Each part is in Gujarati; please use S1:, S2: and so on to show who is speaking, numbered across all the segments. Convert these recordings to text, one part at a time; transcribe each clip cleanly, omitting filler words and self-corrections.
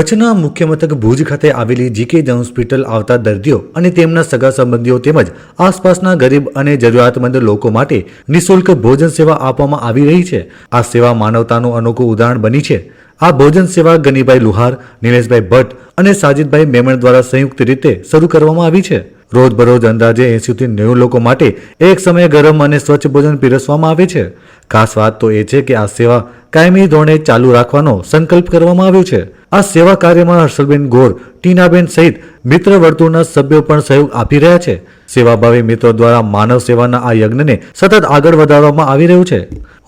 S1: કચ્છના મુખ્ય મથક ભુજ ખાતે આવેલી જીકે હોસ્પિટલ આવતા દર્દીઓ અને તેમના સગા સંબંધીઓ તેમજ આસપાસના ગરીબ અને જરૂરિયાતમંદ લોકો માટે નિઃશુલ્ક ભોજન સેવા આપવામાં આવી રહી છે। આ સેવા માનવતાનું અનોખું ઉદાહરણ બની છે। આ ભોજન સેવા ગનીભાઈ લુહાર, નિલેશભાઈ ભટ્ટ અને સાજિદભાઈ મેમણ દ્વારા સંયુક્ત રીતે શરૂ કરવામાં આવી છે। રોજબરોજ અંદાજે 80 થી 90 લોકો માટે એક સમયે ગરમ અને સ્વચ્છ ભોજન પીરસવામાં આવે છે। ખાસ વાત તો એ છે કે આ સેવા કાયમી ધોરણે ચાલુ રાખવાનો સંકલ્પ કરવામાં આવ્યો છે। આ સેવા કાર્યમાં હર્ષલબેન ગોર, ટીનાબેન સહિત મિત્ર વર્તુળના સભ્યો પણ સહયોગ આપી રહ્યા છે। સેવાભાવી મિત્રો દ્વારા માનવ સેવાના આ યજ્ઞને સતત આગળ વધારવામાં આવી રહ્યું છે।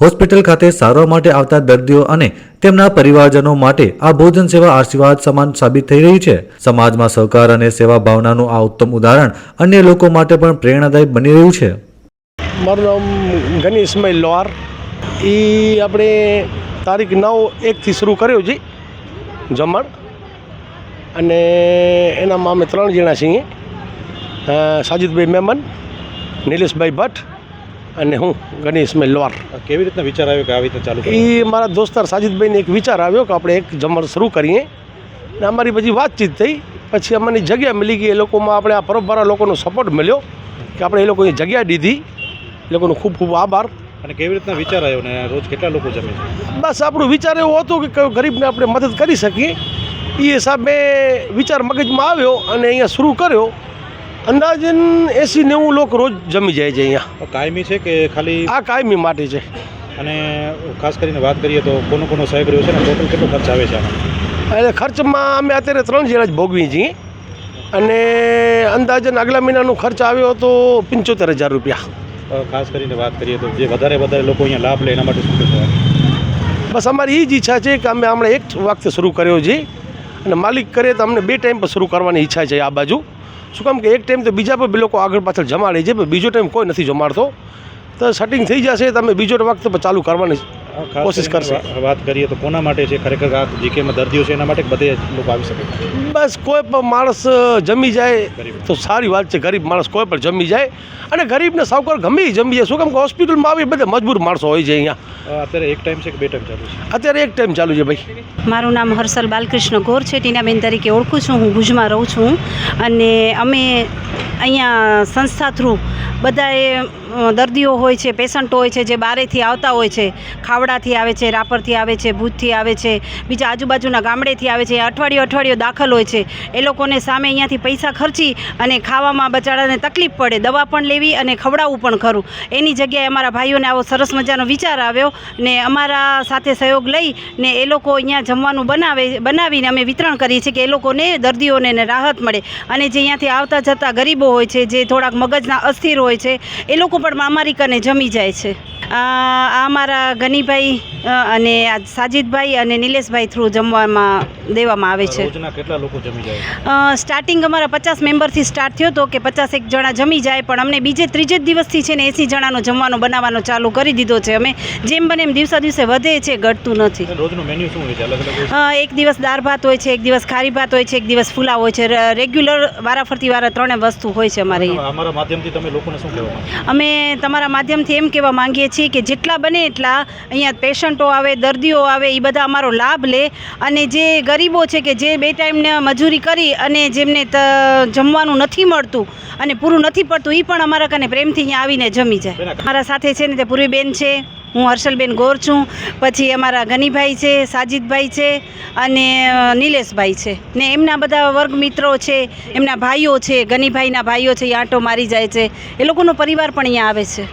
S1: હોસ્પિટલ ખાતે સારવાર માટે આવતા દર્દીઓ અને તેમના પરિવારજનો માટે આ ભોજન સેવા આશીર્વાદ સમાન સાબિત થઈ રહી છે। સમાજમાં સહકાર અને સેવા ભાવનાનું આ ઉત્તમ ઉદાહરણ અન્ય લોકો માટે પણ પ્રેરણાદાયક બની રહ્યું છે।
S2: મારું નામ ગની ઇસ્માઇલ લોહાર, એ આપણે તારીખ 9/1થી શરૂ કર્યો છે જમણ, અને એનામાં અમે 3 જણા છીએ, સાજિદભાઈ મેમન, નિલેશભાઈ ભટ્ટ અને હું ગની ઇસ્માઇલ લોહાર।
S3: કેવી રીતના વિચાર આવ્યો કે આવી રીતે ચાલુ
S2: એ મારા દોસ્તાર સાજિદભાઈને એક વિચાર આવ્યો કે આપણે એક જમણ શરૂ કરીએ, અને અમારી પછી વાતચીત થઈ, પછી અમને જગ્યા મળી ગઈ। એ લોકોમાં આપણે આ પરોપકારના લોકોનો સપોર્ટ મળ્યો કે આપણે એ લોકોની જગ્યા દીધી, એ લોકોનો ખૂબ ખૂબ આભાર।
S3: અને કેવી રીતના વિચાર આવ્યો ને રોજ કેટલા લોકો જમે છે?
S2: બસ આપણું વિચાર એવો હતો કે કયો ગરીબને આપણે મદદ કરી શકીએ, એ હિસાબે વિચાર મગજમાં આવ્યો અને અહીંયા શરૂ કર્યો। અંદાજે 80-90 લોકો રોજ જમી જાય છે અહીંયા।
S3: કાયમી છે કે ખાલી?
S2: આ કાયમી માટે છે।
S3: અને ખાસ કરીને વાત કરીએ તો કોનો સહયોગ રહ્યો છે ને ટોટલ કેટલો ખર્ચ આવે છે આમાં?
S2: એટલે ખર્ચમાં અમે અત્યારે 3 જણા જ ભોગવીએ છીએ, અને અંદાજે આગલા મહિનાનો ખર્ચ આવ્યો હતો 75,000 રૂપિયા।
S3: ખાસ કરીને વાત કરીએ તો જે વધારે લોકો અહીંયા લાભ લે એના માટે શું કહેશો?
S2: બસ અમારી એ જ ઈચ્છા છે કે અમે હમણાં એક વખતે શરૂ કર્યો છે, અને માલિક કરે તો અમને 2 ટાઈમ પર શરૂ કરવાની ઈચ્છા છે આ બાજુ। શું કામ કે એક ટાઈમ તો બીજા પર લોકો આગળ પાછળ જમાડે છે, પણ બીજો ટાઈમ કોઈ નથી જમાડતો, તો સેટિંગ થઈ જશે તો અમે બીજો વખત પર ચાલુ કરવાની કોશિશ કરશે।
S3: વાત કરીએ તો કોના માટે છે ખરેખર આ જીકેમાં દર્દીઓ છે એના માટે બધે લોકો આવી શકે?
S2: બસ કોઈ પણ માણસ જમી જાય તો સારી વાત છે। ગરીબ માણસ કોઈ પણ જમી જાય, અને ગરીબને સાવકાર ગમે એ જમી જાય। શું કામ કે હોસ્પિટલમાં આવી બધા મજબૂર માણસો હોય છે અહીંયા।
S3: અત્યારે એક ટાઈમ છે કે 2 ટાઈમ ચાલુ છે?
S2: અત્યારે એક ટાઈમ ચાલુ છે ભાઈ।
S4: મારું નામ હર્ષલ બાલકૃષ્ણ ગોર છે, ટીનાબેન તરીકે ઓળખું છું, હું ભુજમાં રહું છું, અને અમે અહીંયા સંસ્થા થ્રુ બધાએ દર્દીઓ હોય છે, પેશન્ટો હોય છે, જે બહારેથી આવતા હોય છે, ખાવડાથી આવે છે, રાપરથી આવે છે, ભુજથી આવે છે, બીજા આજુબાજુના ગામડેથી આવે છે, અઠવાડિયો દાખલ હોય છે। એ લોકોને સામે અહીંયાથી પૈસા ખર્ચી અને ખાવામાં બચારાને તકલીફ પડે, દવા પણ લેવી અને ખવડાવવું પણ ખરું। એની જગ્યાએ અમારા ભાઈઓને આવો સરસ મજાનો વિચાર આવ્યો, ને અમારા સાથે સહયોગ લઈ ને એ લોકો અહીંયા જમવાનું બનાવીને અમે વિતરણ કરીએ છીએ કે એ લોકોને, દર્દીઓને રાહત મળે, અને જે અહીંયાથી આવતા જતા ગરીબો હોય છે, જે થોડાક મગજના અસ્થિર હોય છે, એ લોકો પણ અમારી કને જમી જાય છે। આ અમારા ગનીભાઈ અને સાજિદભાઈ અને નિલેશભાઈ થ્રુ જમવામાં દેવામાં આવે છે।
S3: રોજના કેટલા લોકો જમી જાય?
S4: સ્ટાર્ટિંગ અમારા 50 મેમ્બરથી સ્ટાર્ટ થયો હતો કે 51 જણા જમી જાય, પણ અમને ત્રીજે દિવસથી છે ને 80 જણાનો જમવાનો બનાવવાનો ચાલુ કરી દીધો છે। અમે જેમ બને એમ દિવસે વધે છે, ઘટતું નથી।
S3: રોજનું મેન્યુ શું હોય છે? અલગ
S4: એક દિવસ દાળ ભાત હોય છે, એક દિવસ ખારી ભાત હોય છે, એક દિવસ ફુલાવ હોય છે, રેગ્યુલર વારાફરતી 3 વસ્તુ હોય છે અમારે।
S3: અમારા માધ્યમથી તમે લોકોને શું કહેવા માંગો?
S4: અમે તમારા માધ્યમથી એમ કહેવા માંગીએ છીએ કે જેટલા બને એટલા અહીંયા પેશન્ટો આવે, દર્દીઓ આવે, એ બધા અમારો લાભ લે, અને જે ગરીબો છે કે જે 2 ટાઈમને મજૂરી કરી અને જેમને જમવાનું નથી મળતું અને પૂરું નથી પડતું, એ પણ અમારા કને પ્રેમથી અહીંયા આવીને જમી જાય। મારા સાથે છે ને તે પૂર્વીબેન છે, હું હર્ષલબેન ગોર છું, પછી અમારા ગનીભાઈ છે, સાજિદભાઈ છે અને નિલેશભાઈ છે, ને એમના બધા વર્ગ મિત્રો છે, એમના ભાઈઓ છે, ગનીભાઈના ભાઈઓ છે, એ આંટો મારી જાય છે, એ લોકોનો પરિવાર પણ અહીંયા આવે છે।